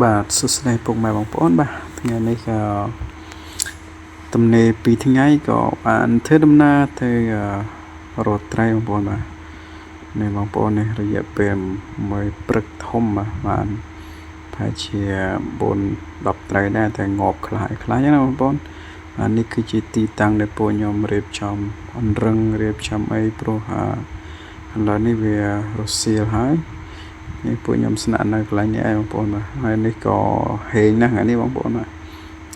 បាទសួស្តីពុកម៉ែបងប្អូនបាទថ្ងៃនេះក៏ទំនេរ2ថ្ងៃក៏បានធ្វើដំណើរទៅរត់ត្រីបងប្អូនបាទនេះបងប្អូននេះរយៈពេលមួយព្រឹកធំបាទបានប្រហែលជា4 10ត្រីដែរតែងាប់ខ្លះណាបងប្អូនបាទនេះគឺជាទីតាំងដែលពួកខ្ញុំរៀបចំអនរឹងរៀបចំអីព្រោះឥឡូវនេះវារសៀលហើយនេះពួកខ្ញុំស្នាក់នៅកន្លែងនេះឯងបងប្អូនបាទហើយនេះក៏ហេងណាស់ថ្ងៃនេះបងប្អូនបាទ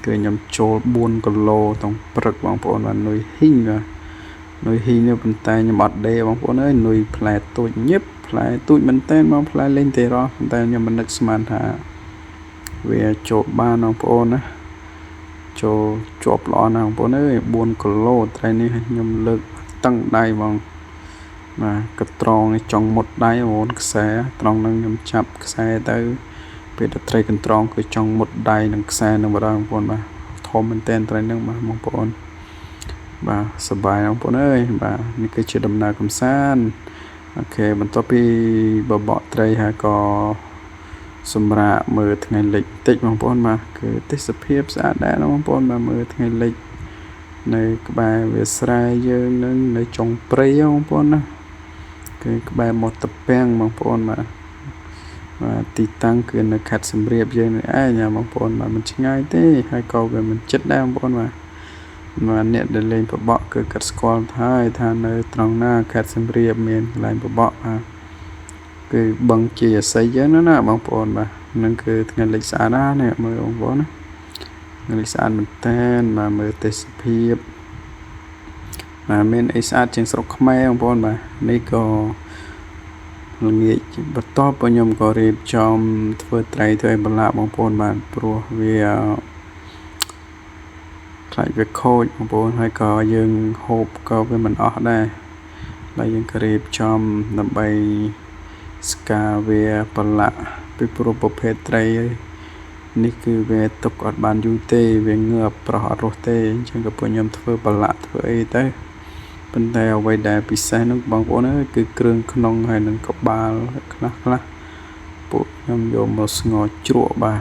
គឺខ្ញុំចូល4គីឡូក្នុងព្រឹកបងប្អូនបាទនុយហ៊ីងបាទនុយហ៊ីងនេះប៉ុន្តែខ្ញុំអត់ដេបងប្អូនអើយនុយផ្លែទូចញឹបផ្លែទូចមែនតើមកផ្លែលេងទេរ៉ោះប៉ុន្តែខ្ញុំមិននឹកស្មានថាវាចូលបានបងប្អូនណាចូលជាប់ល្អណាស់បងប្អូនអើយ4គីឡូត្រីនេះខ្ញុំលើកតឹងដៃបងបាទកត្រងនេះចង់មុតដៃបងប្អូនខ្សែត្រង់នឹងខ្ញុំចាប់ខ្សែទៅពេលត្រីកន្ត្រងគឺចង់មុតដៃនឹងខ្សែនឹងម្ដងបងប្អូនបាទធំមែនតើត្រីនឹងបាទបងប្អូនបាទសប្បាយបងប្អូនអើយបាទនេះគឺជាដំណើរកំសាន្តអូខេបន្ទាប់ពីបបកត្រីហើយក៏សម្រាប់មើលថ្ងៃលិចបន្តិចបងប្អូនបាទគឺទេសភាពស្អាតដែរបងប្អូនបាទមើលថ្ងៃលិចនៅក្បែរវាលស្រែយើងនឹងនៅចុងព្រៃបងប្អូនណាគឺក្បែរមាត់ត្រពាំងបងប្អូនបាទទីតាំងគឺនៅខេត្តសៀមរាបយើងនេះឯងបងប្អូនបាទមិនឆ្ងាយទេហើយក៏វាមិនជិតដែរបងប្អូនបាទអ្នកដែលលេងបបកគឺកាត់ស្គាល់ហើយថានៅត្រង់ណាខេត្តសៀមរាបមានកន្លែងបបកគឺបឹងជាអាស័យយើងណាបងប្អូនបាទនឹងគឺថ្ងៃលិចស្អាតណាស់នេះមើលបងប្អូនណាថ្ងៃលិចស្អាតមែនតើបាទមើលទេសភាពបាទមានអីស្អាតជាងស្រុកខ្មែរបងប្អូនបាទនេះក៏ល្ងាចបន្ទាប់ខ្ញុំក៏រៀបចំធ្វើត្រីធ្វើឲ្យបន្លាបងប្អូនបាទព្រោះវាខ្លាចវាខូចបងប្អូនហើយក៏យើងហូបក៏វាមិនអស់ដែរហើយយើងក៏រៀបចំដើម្បីស្ការវាបន្លាពីព្រោះប្រភេទត្រីនេះគឺវាទុកអត់បានយូរទេវាងើបប្រោះអត់រស់ទេអញ្ចឹងក៏ពួកខ្ញុំធ្វើបន្លាធ្វើអីទៅប៉ុន្តែអ្វីដែលពិសេសនោះបងប្អូនអើយគឺគ្រឿងក្នុងហើយនឹងក្បាលខ្លះពួកខ្ញុំយកមកស្ងោរជ្រក់បាទ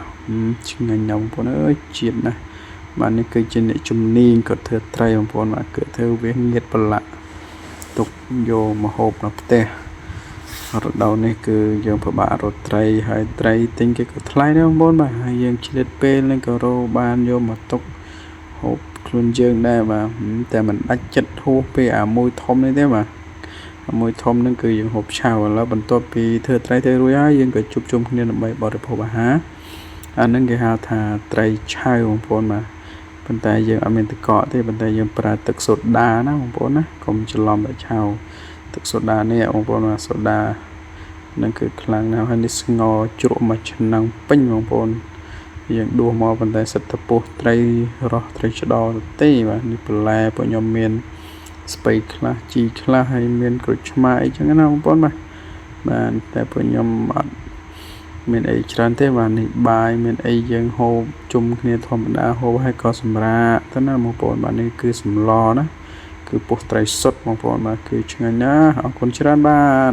ឆ្ងាញ់ណាស់បងប្អូនអើយជាតិណាស់បាទនេះគឺជាអ្នកជំនាញគាត់ធ្វើត្រីបងប្អូនបាទគឺធ្វើវាងៀតបន្លាទុកយកមកហូបនៅផ្ទះរដូវនេះគឺយើងពិបាករកត្រីហើយត្រីទិញគេក៏ថ្លៃដែរបងប្អូនបាទហើយយើងឆ្លៀតពេលនឹងក៏រកបានយកមកទុកហូបខ្លួនយើងដែរបាទតែមិនដាច់ចិត្តហួសពេលអាមួយធំនេះទេបាទអាមួយធំហ្នឹងគឺយើងហូបឆៅឥឡូវបន្ទាប់ពីធ្វើត្រីទៅរួចហើយយើងក៏ជួបជុំគ្នាដើម្បីបរិភោគអាហារអាហ្នឹងគេហៅថាត្រីឆៅបងប្អូនបាទប៉ុន្តែយើងអត់មានទឹកកកទេប៉ុន្តែយើងប្រើទឹកសូដាណាបងប្អូនណាកុំច្រឡំតែឆៅទឹកសូដានេះបងប្អូនបាទសូដានឹងគឺខ្លាំងណាស់ហើយនេះស្ងោរជ្រក់មួយឆ្នាំពេញបងប្អូនយើងដួសមកប៉ុន្តែសិតទៅពោះត្រីរស់ត្រីឆ្ដោទេបាទនេះបន្លែពួកខ្ញុំមានស្ពៃខ្លះជីខ្លះហើយមានក្រូចឆ្មាអីចឹងណាបងប្អូនបាទតែពួកខ្ញុំអត់មានអីច្រើនទេបាទនេះបាយមានអីយើងហូបជុំគ្នាធម្មតាហូបហើយក៏សម្រាកទៅណាបងប្អូនបាទនេះគឺសម្លណាគឺពោះត្រីសុទ្ធបងប្អូនបាទគឺឆ្ងាញ់ណាស់អរគុណច្រើនបាទ